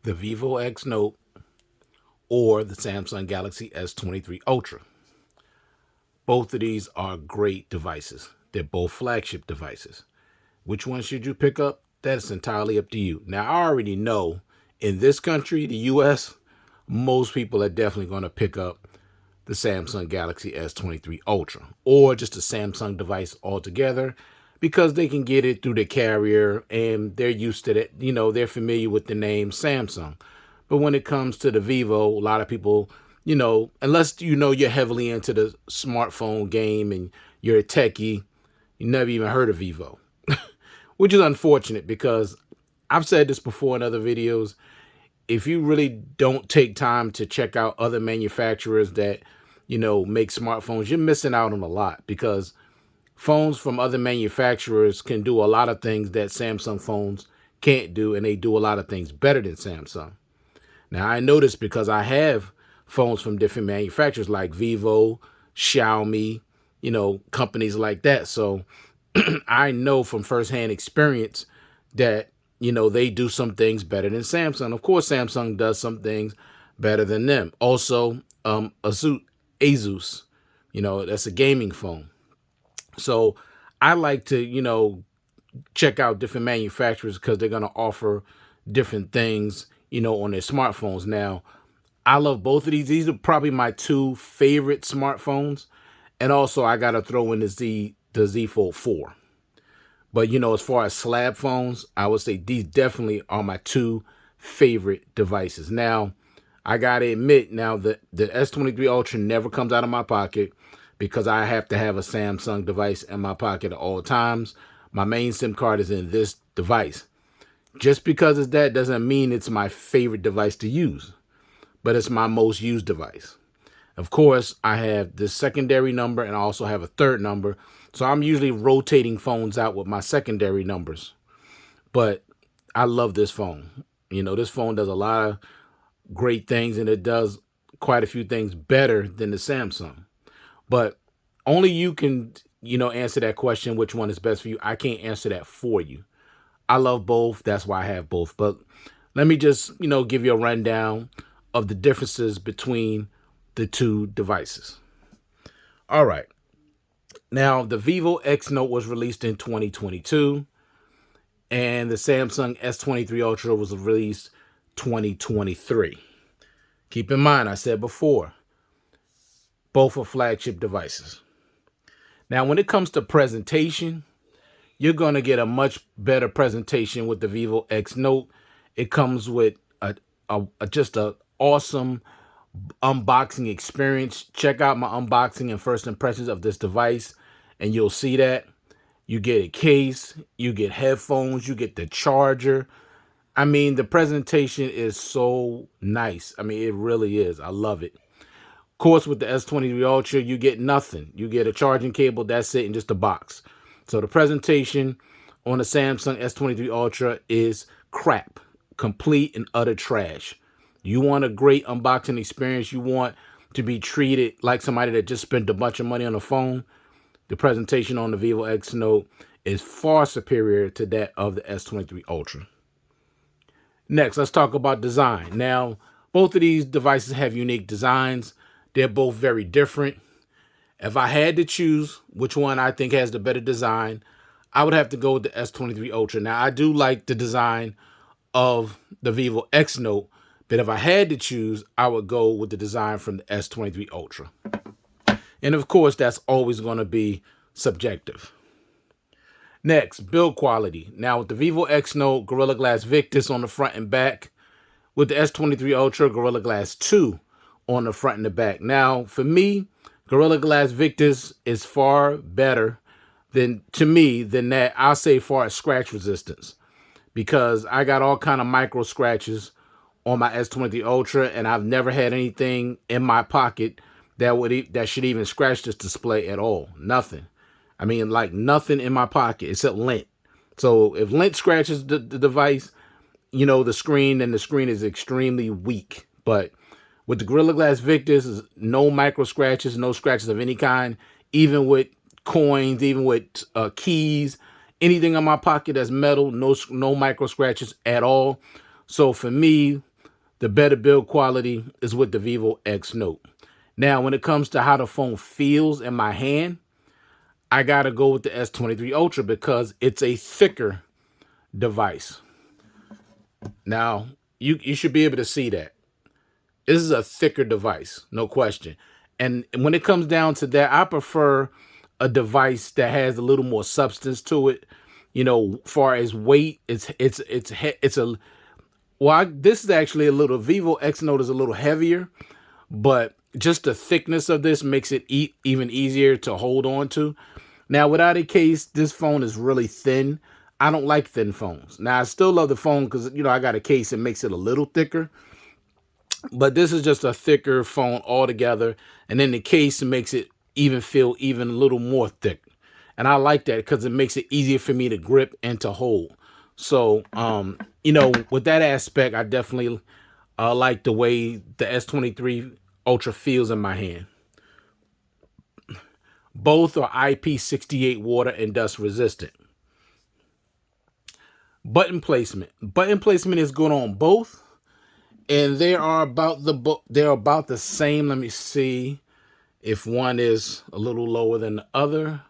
the Vivo X Note or the Samsung Galaxy S23 Ultra. Both of these are great devices. They're both flagship devices. Which one should you pick up? That's entirely up to you. Now, I already know in this country, the US, most people are definitely going to pick up the Samsung Galaxy S23 Ultra or just a Samsung device altogether because they can get it through the carrier and they're used to that. You know, they're familiar with the name Samsung. But when it comes to the Vivo, a lot of people, unless you're heavily into the smartphone game and you're a techie, you never even heard of Vivo, which is unfortunate because I've said this before in other videos. If you really don't take time to check out other manufacturers that, make smartphones, you're missing out on a lot because phones from other manufacturers can do a lot of things that Samsung phones can't do, and they do a lot of things better than Samsung. Now, I know this because I have phones from different manufacturers like Vivo, Xiaomi, companies like that. So I know from firsthand experience that, they do some things better than Samsung. Of course, Samsung does some things better than them. Also, Asus, that's a gaming phone. So I like to, check out different manufacturers because they're going to offer different things, on their smartphones. Now, I love both of these. These are probably my two favorite smartphones. And also, I got to throw in the Z Fold 4. But, as far as slab phones, I would say these definitely are my two favorite devices. Now, I got to admit, now the S23 Ultra never comes out of my pocket because I have to have a Samsung device in my pocket at all times. My main SIM card is in this device. Just because it's that doesn't mean it's my favorite device to use, but it's my most used device. Of course, I have this secondary number and I also have a third number. So I'm usually rotating phones out with my secondary numbers. But I love this phone. This phone does a lot of great things and it does quite a few things better than the Samsung. But only you can, answer that question, which one is best for you. I can't answer that for you. I love both. That's why I have both. But let me just, give you a rundown of the differences between the two devices. All right. Now, the Vivo X Note was released in 2022, and the Samsung S23 Ultra was released 2023. Keep in mind, I said before, both are flagship devices. Now, when it comes to presentation, you're going to get a much better presentation with the Vivo X Note. It comes with just an awesome unboxing experience. Check out my unboxing and first impressions of this device, and you'll see that. You get a case, you get headphones, you get the charger. I mean, the presentation is so nice. I mean, it really is. I love it. Of course, with the S23 Ultra, you get nothing. You get a charging cable, that's it, and just a box. So the presentation on the Samsung S23 Ultra is crap. Complete and utter trash. You want a great unboxing experience, you want to be treated like somebody that just spent a bunch of money on a phone, the presentation on the Vivo X Note is far superior to that of the S23 Ultra. Next, let's talk about design. Now, both of these devices have unique designs. They're both very different. If I had to choose which one I think has the better design, I would have to go with the S23 Ultra. Now, I do like the design of the Vivo X Note, but if I had to choose, I would go with the design from the S23 Ultra. And of course, that's always going to be subjective. Next, build quality. Now, with the Vivo X Note, Gorilla Glass Victus on the front and back. With the S23 Ultra, Gorilla Glass 2 on the front and the back. Now, for me, Gorilla Glass Victus is far better than that. I'll say far as scratch resistance, because I got all kind of micro scratches on my S23 Ultra, and I've never had anything in my pocket that should even scratch this display at all. Nothing. I mean, like nothing in my pocket except lint. So if lint scratches the device, the screen is extremely weak. But with the Gorilla Glass Victus, no micro scratches, no scratches of any kind, even with coins, even with keys, anything in my pocket that's metal, no micro scratches at all. So for me, The better build quality is with the Vivo X Note. Now, when it comes to how the phone feels in my hand, I gotta go with the S23 Ultra because it's a thicker device. Now, you should be able to see that. This is a thicker device, no question. And when it comes down to that, I prefer a device that has a little more substance to it. You know, far as weight, it's a well. This is actually a little Vivo X Note is a little heavier, but just the thickness of this makes it even easier to hold on to. Now, without a case, this phone is really thin. I don't like thin phones. Now, I still love the phone because, you know, I got a case that makes it a little thicker. But this is just a thicker phone altogether. And then the case makes it feel even a little more thick. And I like that because it makes it easier for me to grip and to hold. So, you know, with that aspect, I definitely like the way the S23 Ultra feels in my hand. Both are IP68 water and dust resistant. Button placement. Button placement is good on both. And they are about the same. Let me see if one is a little lower than the other.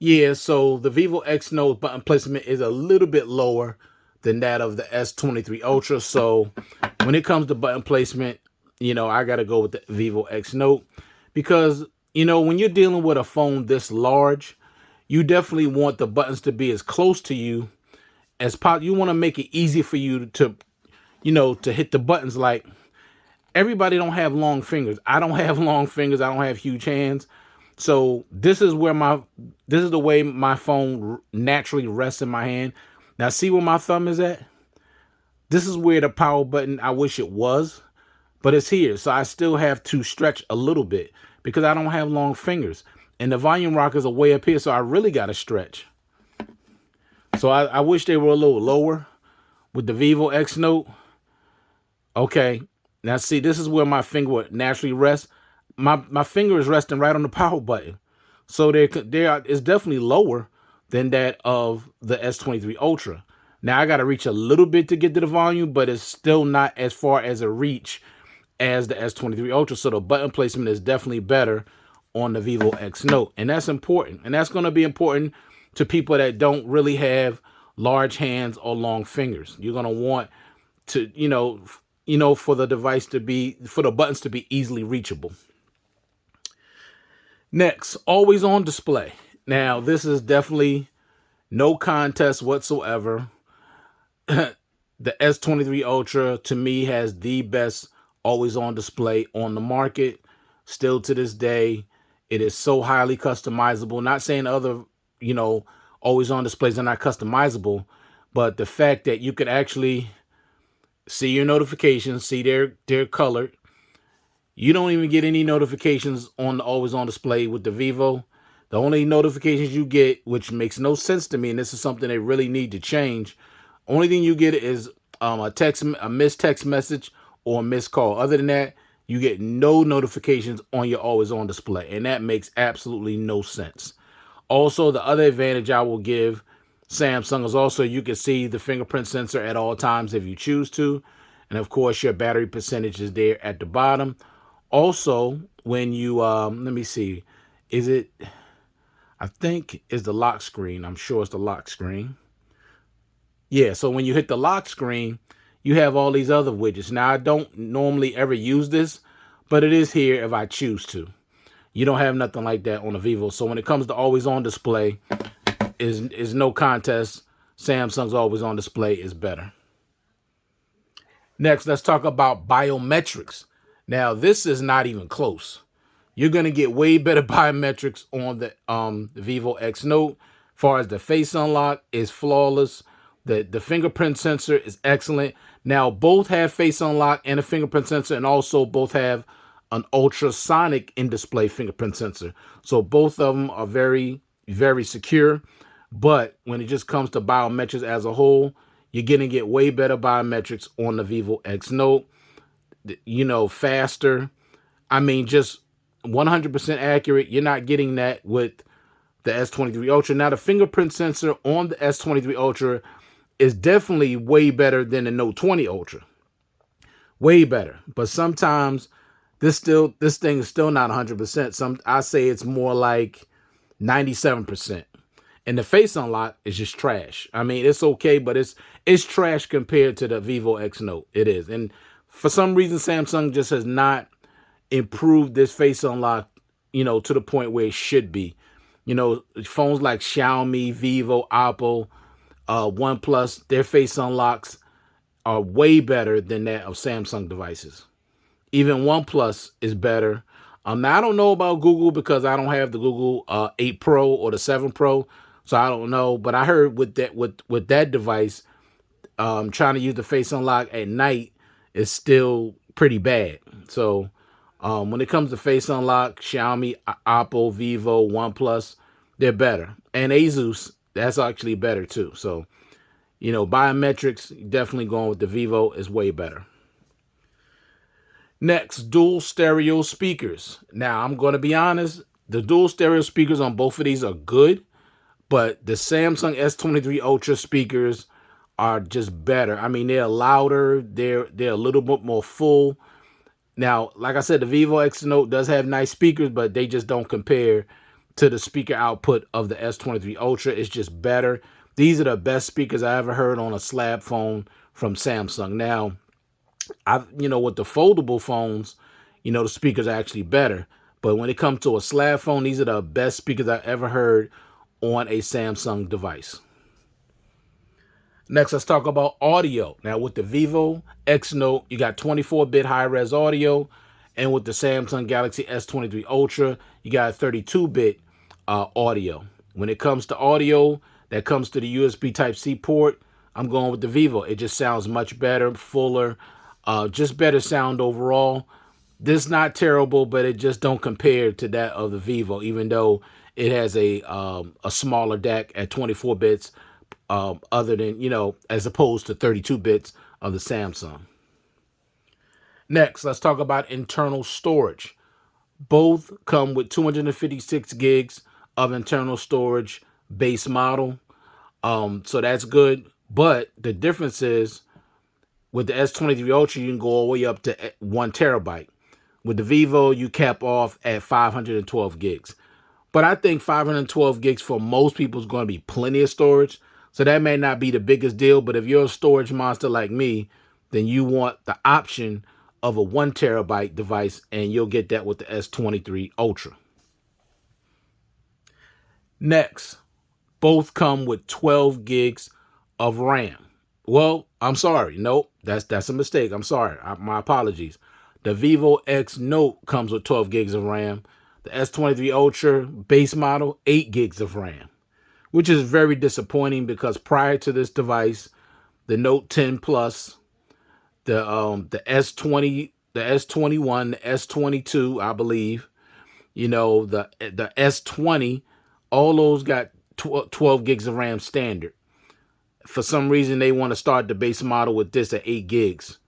Yeah, so the Vivo X Note button placement is a little bit lower than that of the S23 Ultra. So when it comes to button placement, you know, I got to go with the Vivo X Note because, you know, when you're dealing with a phone this large, you definitely want the buttons to be as close to you as possible. You want to make it easy for you to, you know, to hit the buttons. Like, everybody don't have long fingers. I don't have long fingers. I don't have huge hands. So this is the way my phone naturally rests in my hand. Now, see where my thumb is at? This is where the power button, I wish it was, but it's here. So I still have to stretch a little bit because I don't have long fingers. And the volume rockers are way up here, so I really got to stretch. So I wish they were a little lower with the Vivo X Note. Okay, now see, this is where my finger would naturally rest. My finger is resting right on the power button. So it's definitely lower than that of the S23 Ultra. Now I got to reach a little bit to get to the volume, but it's still not as far as a reach as the S23 Ultra. So the button placement is definitely better on the Vivo X Note. And that's important. And that's going to be important to people that don't really have large hands or long fingers. You're going to want to, for the buttons to be easily reachable. Next, always on display. Now, this is definitely no contest whatsoever. The S23 Ultra, to me, has the best always on display on the market. Still to this day, it is so highly customizable. Not saying other, always on displays are not customizable, but the fact that you could actually see your notifications, see they're colored. You don't even get any notifications on the always on display with the Vivo. The only notifications you get, which makes no sense to me, and this is something they really need to change, only thing you get is a missed text message or a missed call. Other than that, you get no notifications on your always on display, and that makes absolutely no sense. Also, the other advantage I will give Samsung is also you can see the fingerprint sensor at all times if you choose to. And of course, your battery percentage is there at the bottom. Also, when you, let me see, I think is the lock screen. I'm sure it's the lock screen. Yeah, so when you hit the lock screen, you have all these other widgets. Now, I don't normally ever use this, but it is here if I choose to. You don't have nothing like that on the Vivo. So when it comes to always on display, is no contest. Samsung's always on display is better. Next, let's talk about biometrics. Now, this is not even close. You're going to get way better biometrics on the Vivo X Note. As far as the face unlock is flawless. The fingerprint sensor is excellent. Now, both have face unlock and a fingerprint sensor, and also both have an ultrasonic in-display fingerprint sensor. So both of them are very, very secure. But when it just comes to biometrics as a whole, you're going to get way better biometrics on the Vivo X Note. Faster. I mean, just 100% accurate. You're not getting that with the S23 Ultra. Now, the fingerprint sensor on the S23 Ultra is definitely way better than the Note 20 Ultra. way better. But sometimes this thing is still not 100%. I say it's more like 97%. And the face unlock is just trash. I mean, it's okay, but it's trash compared to the Vivo X Note. It is. And for some reason, Samsung just has not improved this face unlock, to the point where it should be. Phones like Xiaomi, Vivo, Oppo, OnePlus, their face unlocks are way better than that of Samsung devices. Even OnePlus is better. Now I don't know about Google because I don't have the Google 8 Pro or the 7 Pro, so I don't know. But I heard with that device, trying to use the face unlock at night is still pretty bad. So when it comes to face unlock, Xiaomi, Oppo, Vivo, OnePlus, they're better. And Asus, that's actually better too. So, biometrics, definitely going with the Vivo is way better. Next, dual stereo speakers. Now, I'm going to be honest, the dual stereo speakers on both of these are good, but the Samsung S23 Ultra speakers are just better. I mean, they're louder, they're a little bit more full. Now, like I said, the Vivo X Note does have nice speakers, but they just don't compare to the speaker output of the S23 Ultra. It's just better. These are the best speakers I ever heard on a slab phone from Samsung. Now, with the foldable phones, the speakers are actually better. But when it comes to a slab phone, these are the best speakers I ever heard on a Samsung device. Next, let's talk about audio. Now, with the Vivo X Note, you got 24-bit high-res audio. And with the Samsung Galaxy S23 Ultra, you got 32-bit audio. When it comes to audio that comes to the USB Type-C port, I'm going with the Vivo. It just sounds much better, fuller, just better sound overall. This not terrible, but it just don't compare to that of the Vivo, even though it has a smaller DAC at 24 bits, other than, as opposed to 32 bits of the Samsung. Next, let's talk about internal storage. Both come with 256 gigs of internal storage base model. So that's good. But the difference is with the S23 Ultra, you can go all the way up to 1 terabyte. With the Vivo, you cap off at 512 gigs. But I think 512 gigs for most people is going to be plenty of storage. So that may not be the biggest deal. But if you're a storage monster like me, then you want the option of a 1 terabyte device, and you'll get that with the S23 Ultra. Next, both come with 12 gigs of RAM. Well, I'm sorry. Nope, that's a mistake. I'm sorry. My apologies. The Vivo X Note comes with 12 gigs of RAM. The S23 Ultra base model, 8 gigs of RAM, which is very disappointing because prior to this device, the Note 10 Plus, the S20, the S21, the S22, I believe, the S20, all those got 12 gigs of RAM standard. For some reason, they want to start the base model with this at 8 gigs.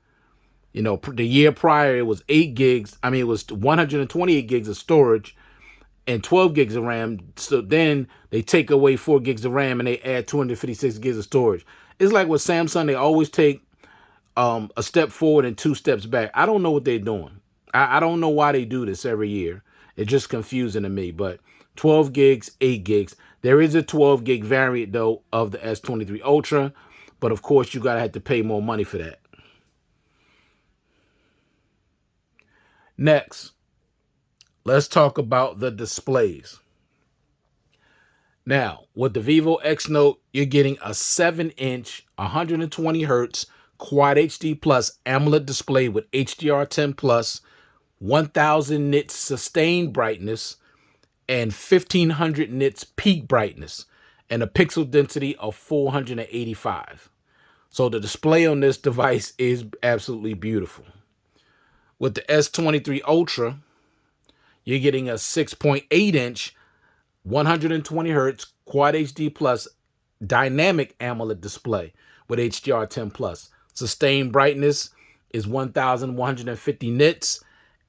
The year prior, it was 8 gigs. I mean, it was 128 gigs of storage and 12 gigs of RAM. So then they take away 4 gigs of RAM and they add 256 gigs of storage. It's like with Samsung, they always take a step forward and 2 steps back. I don't know what they're doing. I don't know why they do this every year. It's just confusing to me. But 12 gigs, 8 gigs. There is a 12 gig variant, though, of the S23 Ultra. But, of course, you got to have to pay more money for that. Next, let's talk about the displays. Now, with the Vivo X Note, you're getting a 7-inch, 120 hertz Quad HD Plus AMOLED display with HDR10 Plus, 1000 nits sustained brightness, and 1500 nits peak brightness, and a pixel density of 485. So the display on this device is absolutely beautiful. With the S23 Ultra, you're getting a 6.8-inch, 120 hertz Quad HD Plus dynamic AMOLED display with HDR10 Plus. Sustained brightness is 1150 nits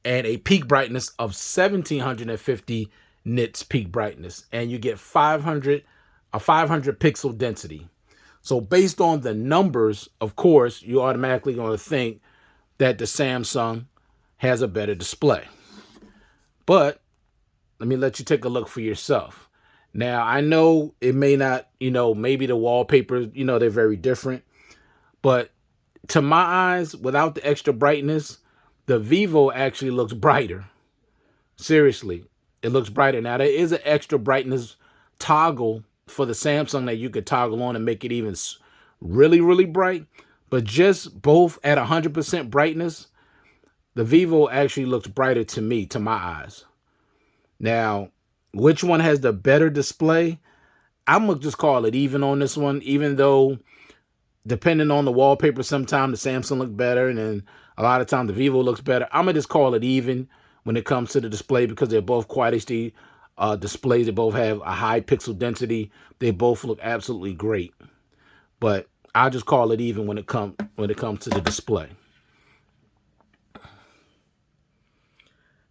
and a peak brightness of 1750 nits peak brightness. And you get a 500 pixel density. So based on the numbers, of course, you're automatically going to think that the Samsung has a better display. But let me let you take a look for yourself. Now, I know it may not, maybe the wallpapers, they're very different. But to my eyes, without the extra brightness, the Vivo actually looks brighter. Seriously, it looks brighter. Now, there is an extra brightness toggle for the Samsung that you could toggle on and make it even really, really bright. But just both at 100% brightness, the Vivo actually looks brighter to me, to my eyes. Now, which one has the better display? I'm going to just call it even on this one, even though depending on the wallpaper, sometimes the Samsung looks better and then a lot of times the Vivo looks better. I'm going to just call it even when it comes to the display because they're both Quad HD displays. They both have a high pixel density. They both look absolutely great. But I'll just call it even when it comes to the display.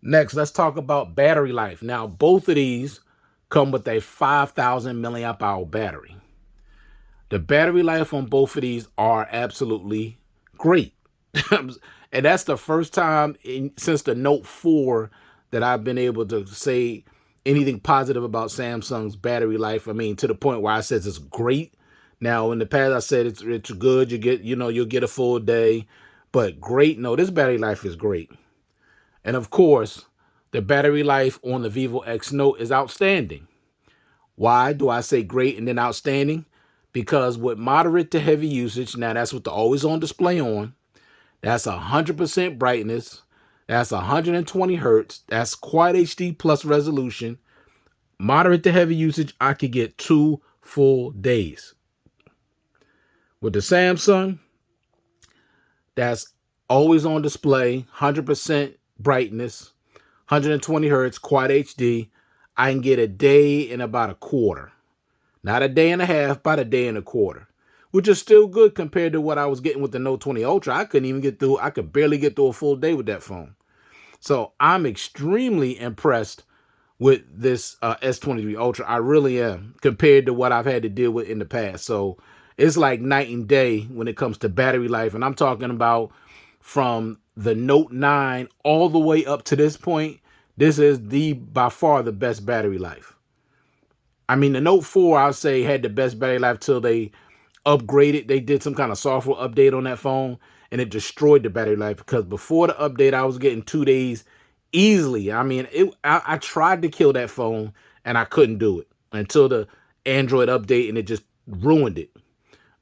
Next, let's talk about battery life. Now, both of these come with a 5,000 milliamp hour battery. The battery life on both of these are absolutely great. And that's the first time since the Note 4 that I've been able to say anything positive about Samsung's battery life. I mean, to the point where I said it's great. Now, in the past, I said it's good. You'll get a full day, but great. No, this battery life is great. And of course, the battery life on the Vivo X Note is outstanding. Why do I say great and then outstanding? Because with moderate to heavy usage, now that's with the always on display on, that's 100% brightness, that's 120 hertz, that's Quad HD plus resolution. Moderate to heavy usage, I could get 2 full days. With the Samsung, that's always on display, 100% brightness, 120 hertz, Quad HD. I can get a day in about a quarter. Not a day and a half, but a day and a quarter, which is still good compared to what I was getting with the Note 20 Ultra. I could barely get through a full day with that phone. So I'm extremely impressed with this S23 Ultra. I really am, compared to what I've had to deal with in the past. So it's like night and day when it comes to battery life. And I'm talking about from the Note 9 all the way up to this point. This is by far the best battery life. I mean, the Note 4, I'll say, had the best battery life till they upgraded. They did some kind of software update on that phone, and it destroyed the battery life because before the update, I was getting 2 days easily. I mean, I tried to kill that phone, and I couldn't do it until the Android update, and it just ruined it.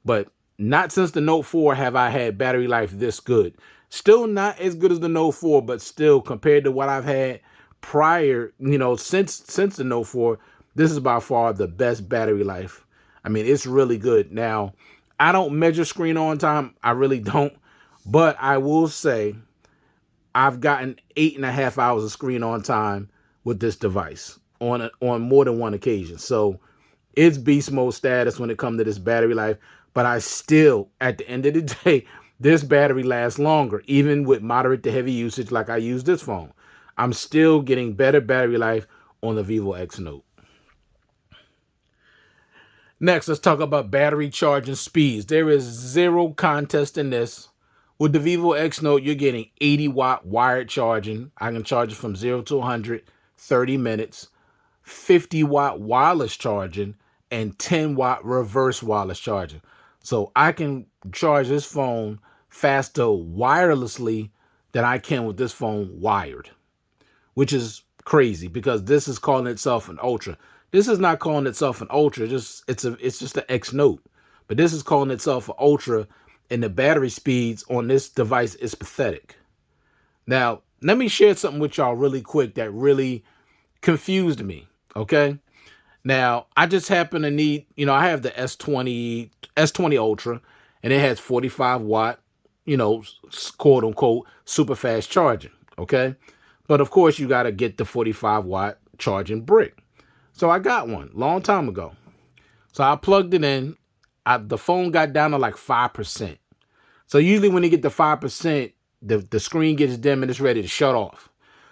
But not since the Note 4 have I had battery life this good. Still not as good as the Note 4, but still compared to what I've had prior, since the Note 4, this is by far the best battery life. I mean, it's really good. Now, I don't measure screen on time. I really don't. But I will say I've gotten 8.5 hours of screen on time with this device on more than one occasion. So it's beast mode status when it comes to this battery life. But I still, at the end of the day, this battery lasts longer, even with moderate to heavy usage like I use this phone. I'm still getting better battery life on the Vivo X Note. Next, let's talk about battery charging speeds. There is zero contest in this. With the Vivo X Note, you're getting 80-watt wired charging. I can charge it from 0 to 100, 30 minutes. 50-watt wireless charging and 10-watt reverse wireless charging. So I can charge this phone faster wirelessly than I can with this phone wired, which is crazy because this is calling itself an Ultra. This is not calling itself an Ultra. It's just an X Note, but this is calling itself an Ultra, and the battery speeds on this device is pathetic. Now, let me share something with y'all really quick that really confused me. Okay. Now, I just happen to need, I have the S20 Ultra, and it has 45 watt, quote unquote, super fast charging. Okay. But of course, you got to get the 45 watt charging brick. So I got one long time ago. So I plugged it in. The phone got down to like 5%. So usually when you get to 5%, the screen gets dim and it's ready to shut off.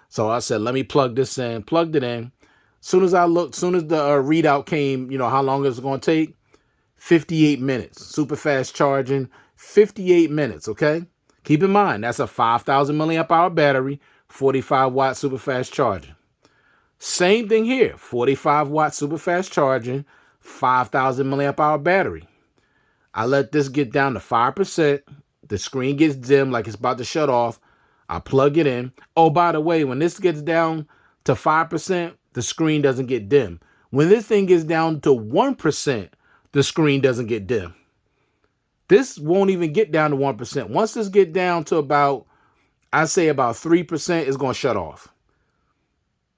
So I said, let me plug this in, plugged it in. Soon as the readout came, how long it's going to take? 58 minutes. Super fast charging, 58 minutes, okay? Keep in mind, that's a 5,000 milliamp hour battery, 45 watt super fast charging. Same thing here, 45 watt super fast charging, 5,000 milliamp hour battery. I let this get down to 5%. The screen gets dim like it's about to shut off. I plug it in. Oh, by the way, when this gets down to 5%, the screen doesn't get dim. When this thing gets down to 1%, the screen doesn't get dim. This won't even get down to 1%. Once this get down to about, I say about 3%, it's going to shut off.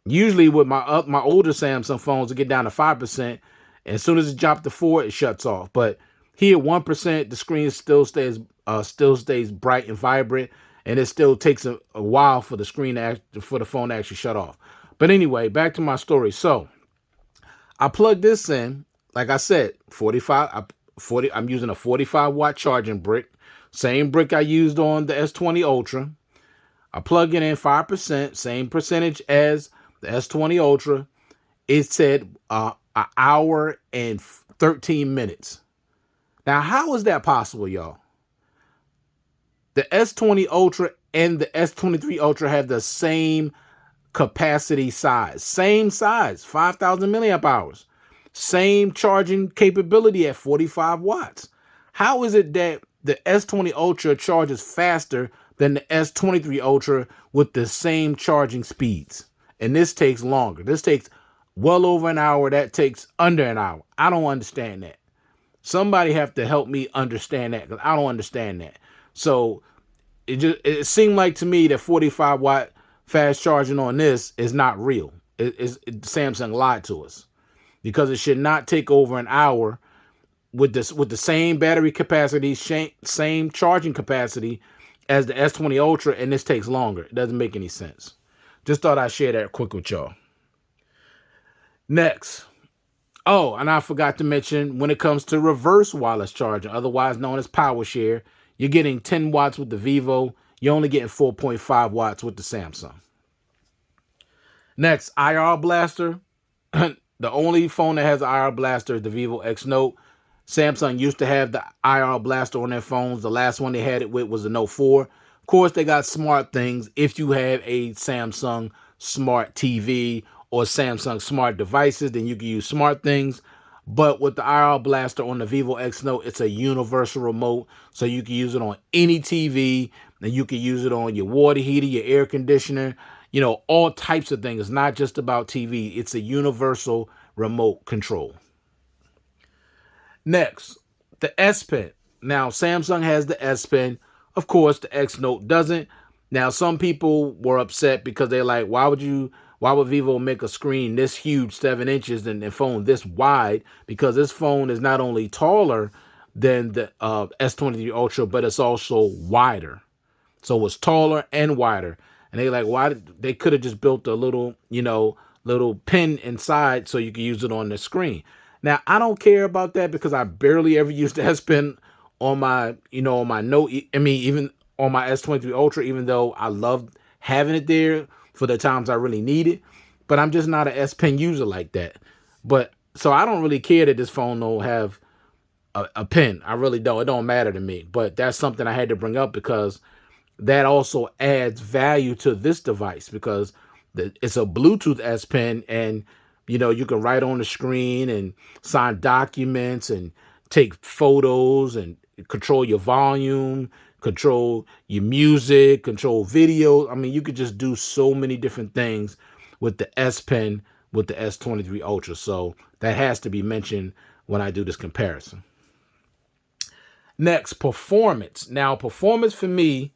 Usually with my older Samsung phones, it get down to 5%. And as soon as it drops to 4, it shuts off. But here, 1%, the screen still stays bright and vibrant, and it still takes a while for the phone to actually shut off. But anyway, back to my story. So I plugged this in, like I said, I'm using a 45 watt charging brick, same brick I used on the S20 Ultra. I plug it in 5%, same percentage as the S20 Ultra. It said an hour and 13 minutes. Now, how is that possible, y'all? The S20 Ultra and the S23 Ultra have the same capacity size. Same size, 5,000 milliamp hours. Same charging capability at 45 watts. How is it that the S20 Ultra charges faster than the S23 Ultra with the same charging speeds? And this takes longer. This takes well over an hour. That takes under an hour. I don't understand that. Somebody have to help me understand that, because I don't understand that. So it seemed like to me that 45 watt fast charging on this is not real. Samsung lied to us, because it should not take over an hour with the same battery capacity, same charging capacity as the S20 Ultra, and this takes longer. It doesn't make any sense. Just thought I'd share that quick with y'all. Next. Oh, and I forgot to mention, when it comes to reverse wireless charging, otherwise known as power share, you're getting 10 watts with the Vivo. You're only getting 4.5 watts with the Samsung. Next, IR blaster. The only phone that has an IR blaster is the Vivo X Note. Samsung used to have the IR blaster on their phones. The last one they had it with was the Note 4. Of course, they got smart things. If you have a Samsung smart TV or Samsung smart devices, then you can use smart things. But with the IR blaster on the Vivo X Note, it's a universal remote, so you can use it on any TV, and you can use it on your water heater, your air conditioner, all types of things. It's not just about TV. It's a universal remote control. Next, the S Pen. Now, Samsung has the S Pen. Of course, the X Note doesn't. Now, some people were upset because they're like, why would Vivo make a screen this huge, 7 inches, and a phone this wide? Because this phone is not only taller than the S23 Ultra, but it's also wider. So it's taller and wider. And they like, why? They could have just built a little pen inside so you can use it on the screen. Now, I don't care about that, because I barely ever use the S Pen on my, on my Note. I mean, even on my S23 Ultra, even though I love having it there for the times I really need it. But I'm just not an S Pen user like that. But so I don't really care that this phone don't have a pen. I really don't. It don't matter to me. But that's something I had to bring up, because that also adds value to this device, because it's a Bluetooth S Pen, and you can write on the screen and sign documents and take photos and control your volume, control your music, control video. I mean, you could just do so many different things with the S Pen with the S23 Ultra. So that has to be mentioned when I do this comparison. Next, performance. Now, performance for me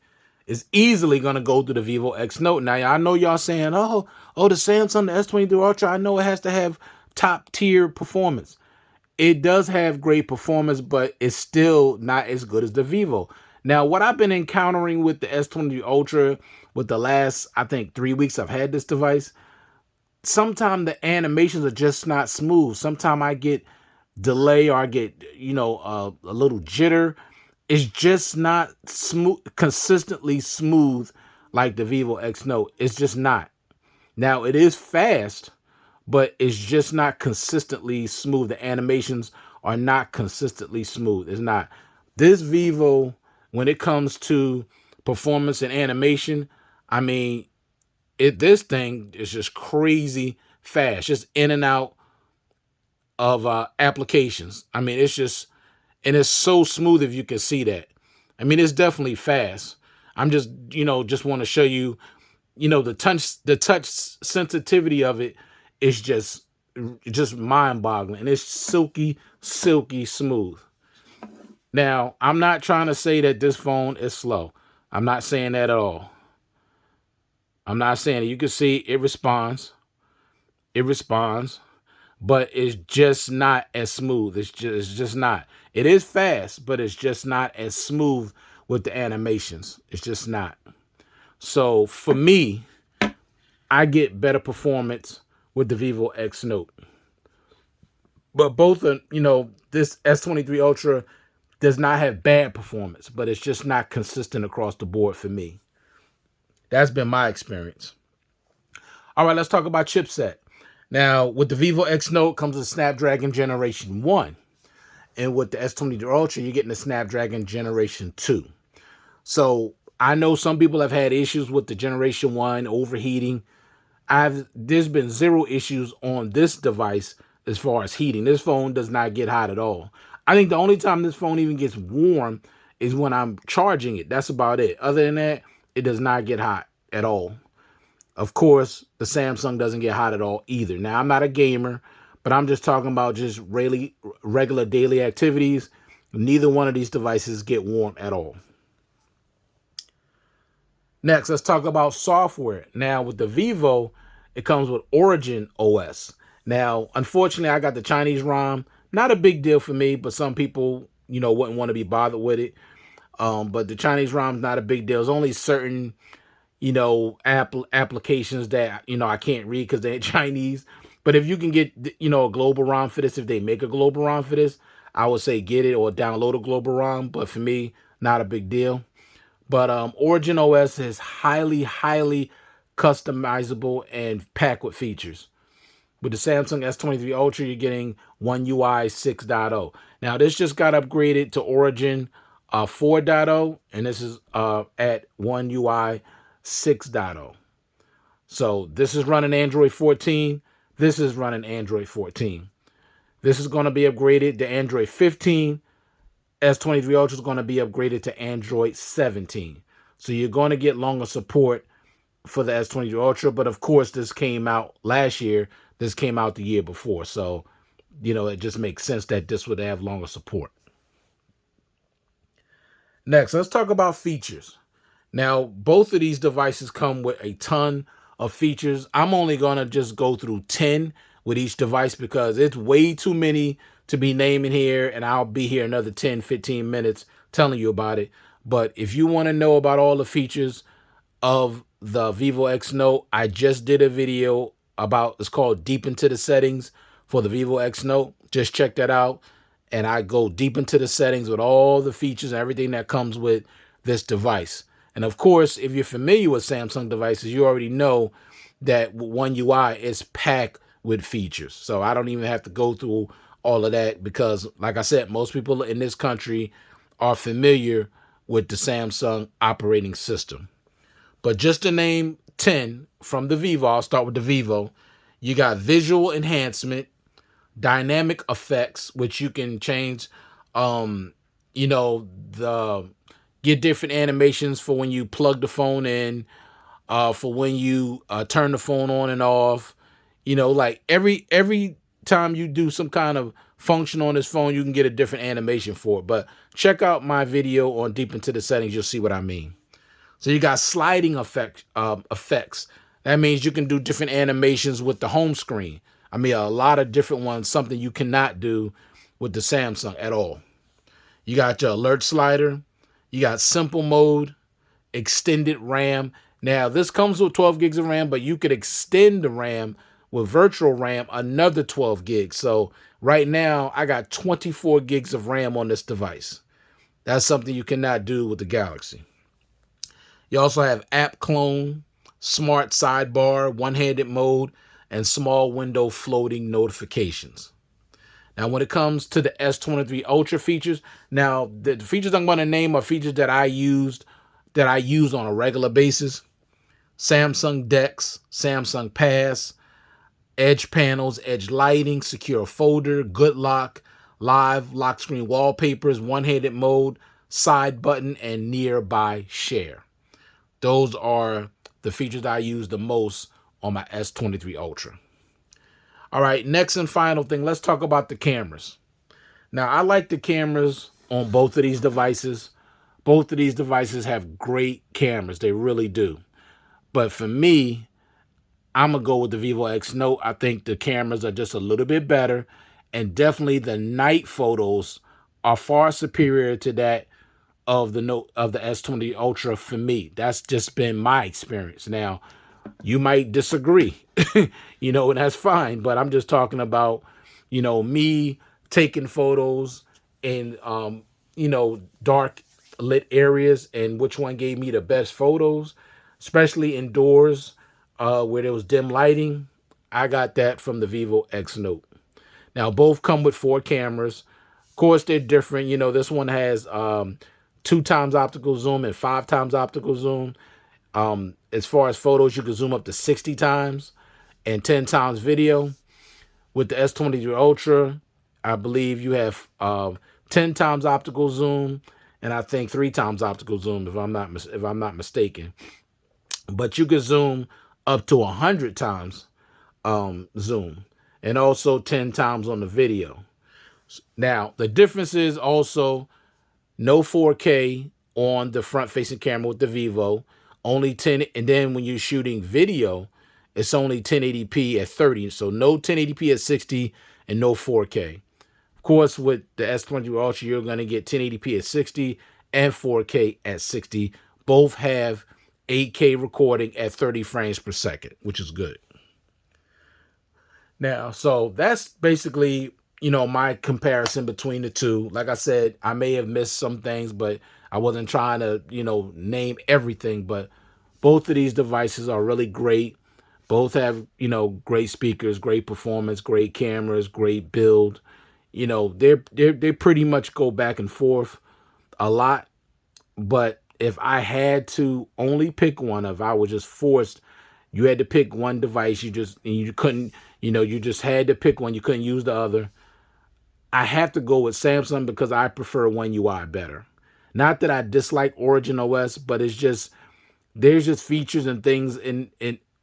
is easily going to go through the Vivo X Note. Now, I know y'all saying, oh, the Samsung, the S23 Ultra, I know it has to have top tier performance. It does have great performance, but it's still not as good as the Vivo. Now, what I've been encountering with the S23 Ultra with the last, I think, 3 weeks I've had this device, sometimes the animations are just not smooth. Sometimes I get delay, or I get, a little jitter. It's just not smooth, consistently smooth like the Vivo X Note. It's just not. Now, it is fast, but it's just not consistently smooth. The animations are not consistently smooth. It's not. This Vivo, when it comes to performance and animation, I mean, this thing is just crazy fast, just in and out of applications. I mean, it's just, and it's so smooth if you can see that. I mean, it's definitely fast. I'm just, just want to show you, the touch sensitivity of it is just mind-boggling, and it's silky smooth. Now, I'm not trying to say that this phone is slow. I'm not saying that at all. I'm not saying it. You can see it responds. It responds, but it's just not as smooth. It's just not. It is fast, but it's just not as smooth with the animations. It's just not. So for me, I get better performance with the Vivo X Note. But both are, this S23 Ultra does not have bad performance, but it's just not consistent across the board for me. That's been my experience. All right, let's talk about chipset. Now, with the Vivo X Note comes a Snapdragon Generation 1. And with the S23 Ultra, you're getting the Snapdragon Generation 2. So I know some people have had issues with the Generation 1 overheating. There's been zero issues on this device as far as heating. This phone does not get hot at all. I think the only time this phone even gets warm is when I'm charging it. That's about it. Other than that, it does not get hot at all. Of course, the Samsung doesn't get hot at all either. Now, I'm not a gamer, but I'm just talking about just really regular daily activities. Neither one of these devices get warm at all. Next, let's talk about software. Now, with the Vivo, it comes with Origin OS. Now, unfortunately, I got the Chinese ROM. Not a big deal for me, but some people, wouldn't want to be bothered with it. But the Chinese ROM is not a big deal. There's only certain, applications that, I can't read because they're Chinese. But if you can get, a global ROM for this, if they make a global ROM for this, I would say get it or download a global ROM. But for me, not a big deal. But Origin OS is highly customizable and packed with features. With the Samsung S23 Ultra, you're getting One UI 6.0. Now, this just got upgraded to Origin 4.0, and this is at One UI 6.0. So this is running Android 14. This is running Android 14. This is going to be upgraded to Android 15. S23 Ultra is going to be upgraded to Android 17. So you're going to get longer support for the S23 Ultra. But of course, this came out last year. This came out the year before. So, it just makes sense that this would have longer support. Next, let's talk about features. Now, both of these devices come with a ton of features. I'm only going to just go through 10 with each device because it's way too many to be naming here, and I'll be here another 10, 15 minutes telling you about it. But if you want to know about all the features of the Vivo X Note, I just did a video about, it's called Deep Into the Settings for the Vivo X Note. Just check that out. And I go deep into the settings with all the features and everything that comes with this device. And of course, if you're familiar with Samsung devices, you already know that One UI is packed with features. So I don't even have to go through all of that because, like I said, most people in this country are familiar with the Samsung operating system. But just to name 10 from the Vivo, I'll start with the Vivo. You got visual enhancement, dynamic effects, which you can change, get different animations for when you plug the phone in, for when you turn the phone on and off. Like every time you do some kind of function on this phone, you can get a different animation for it. But check out my video on Deep Into the Settings. You'll see what I mean. So you got sliding effects. That means you can do different animations with the home screen. I mean, a lot of different ones, something you cannot do with the Samsung at all. You got your alert slider. You got simple mode, extended RAM. Now, this comes with 12 gigs of RAM, but you could extend the RAM with virtual RAM another 12 gigs. So right now, I got 24 gigs of RAM on this device. That's something you cannot do with the Galaxy. You also have app clone, smart sidebar, one-handed mode, and small window floating notifications. Now, when it comes to the S23 Ultra features, now the features I'm going to name are features that I used that I use on a regular basis: Samsung DeX, Samsung Pass, edge panels, edge lighting, secure folder, good lock, live lock screen wallpapers, one-handed mode, side button, and nearby share. Those are the features that I use the most on my S23 Ultra. All right, next and final thing, let's talk about the cameras. Now, I like the cameras on both of these devices. Both of these devices have great cameras. They really do. But for me, I'm going to go with the Vivo X Note. I think the cameras are just a little bit better. And definitely the night photos are far superior to that of the Note of the S20 Ultra for me. That's just been my experience. Now, you might disagree, and that's fine. But I'm just talking about, me taking photos in, dark lit areas and which one gave me the best photos, especially indoors where there was dim lighting. I got that from the Vivo X Note. Now, both come with 4 cameras. Of course, they're different. This one has 2 times optical zoom and 5 times optical zoom. As far as photos, you can zoom up to 60 times and 10 times video. With the S23 Ultra, I believe you have 10 times optical zoom, and I think 3 times optical zoom if I'm not mistaken. But you can zoom up to 100 times zoom, and also 10 times on the video. Now, the difference is also no 4K on the front-facing camera with the Vivo, only 10, and then when you're shooting video, it's only 1080p at 30, so no 1080p at 60 and no 4K. Of course, with the S23 Ultra, you're going to get 1080p at 60 and 4K at 60. Both have 8K recording at 30 frames per second, which is good. Now, so that's basically, my comparison between the two. Like I said, I may have missed some things, but I wasn't trying to, name everything. But both of these devices are really great. Both have, great speakers, great performance, great cameras, great build. They pretty much go back and forth a lot. But if I had to only pick one, if I was just forced, you had to pick one device, you couldn't, you just had to pick one. You couldn't use the other. I have to go with Samsung because I prefer One UI better. Not that I dislike Origin OS, but there's just features and things in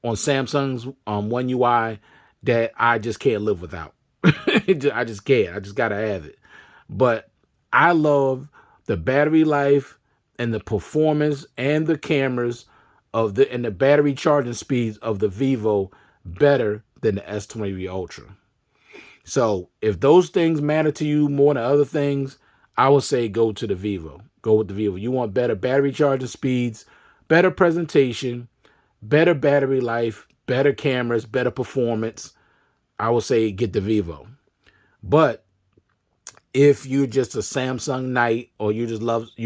on Samsung's One UI that I just can't live without. I just can't. I just gotta have it. But I love the battery life and the performance and the cameras and the battery charging speeds of the Vivo better than the S23 Ultra. So if those things matter to you more than other things, I would say go to the Vivo. Go with the Vivo. You want better battery charging speeds, better presentation, better battery life, better cameras, better performance. I would say get the Vivo. But if you're just a Samsung Knight or you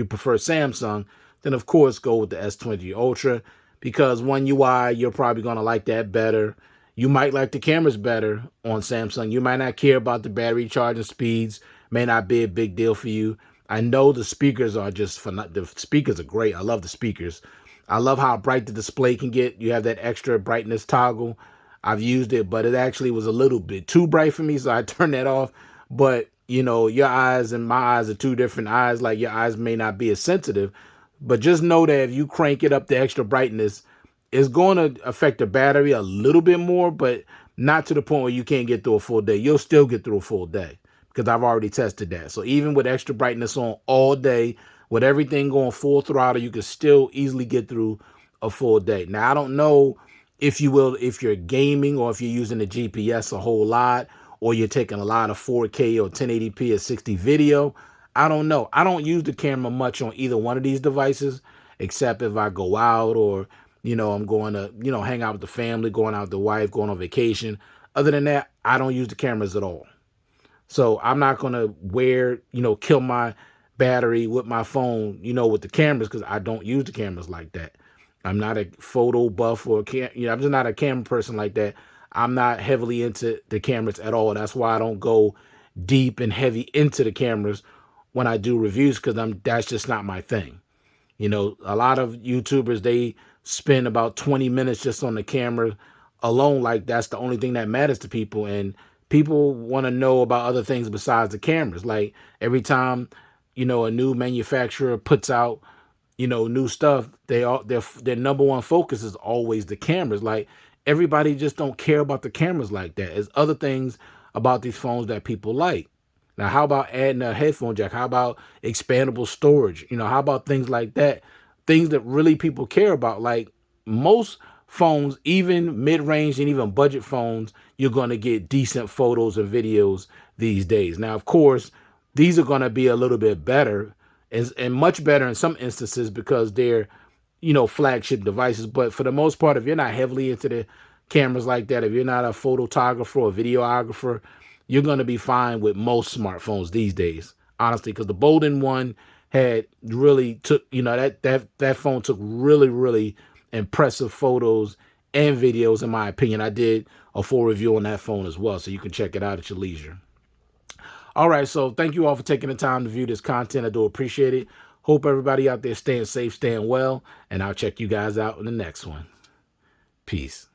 prefer Samsung, then of course go with the S23 Ultra because One UI, you're probably going to like that better. You might like the cameras better on Samsung. You might not care about the battery charging speeds. May not be a big deal for you. I know the speakers are the speakers are great. I love the speakers. I love how bright the display can get. You have that extra brightness toggle. I've used it, but it actually was a little bit too bright for me, so I turned that off. But, your eyes and my eyes are two different eyes. Like, your eyes may not be as sensitive, but just know that if you crank it up to extra brightness, it's going to affect the battery a little bit more, but not to the point where you can't get through a full day. You'll still get through a full day because I've already tested that. So even with extra brightness on all day, with everything going full throttle, you can still easily get through a full day. Now, I don't know if you're gaming or if you're using the GPS a whole lot or you're taking a lot of 4K or 1080p or 60 video. I don't know. I don't use the camera much on either one of these devices, except if I go out or, I'm going to, hang out with the family, going out with the wife, going on vacation. Other than that, I don't use the cameras at all. So I'm not going to kill my battery with my phone, with the cameras because I don't use the cameras like that. I'm not a photo buff I'm just not a camera person like that. I'm not heavily into the cameras at all. That's why I don't go deep and heavy into the cameras when I do reviews because that's just not my thing. You know, a lot of YouTubers, they spend about 20 minutes just on the camera alone. Like that's the only thing that matters to people. And people want to know about other things besides the cameras. Like every time, you know, a new manufacturer puts out, you know, new stuff, their number one focus is always the cameras. Like everybody just don't care about the cameras like that. There's other things about these phones that people like. Now, how about adding a headphone jack? How about expandable storage? You know, how about things like that? Things that really people care about. Like most phones, even mid-range and even budget phones, you're going to get decent photos and videos these days. Now, of course, these are going to be a little bit better and much better in some instances because they're, you know, flagship devices. But for the most part, if you're not heavily into the cameras like that, if you're not a photographer or videographer, you're going to be fine with most smartphones these days, honestly, because the Bolden one had really took, you know, that phone took really impressive photos and videos, in my opinion. I did a full review on that phone as well, so you can check it out at your leisure. All right, so thank you all for taking the time to view this content. I do appreciate it. Hope everybody out there staying safe, staying well, and I'll check you guys out in the next one. Peace.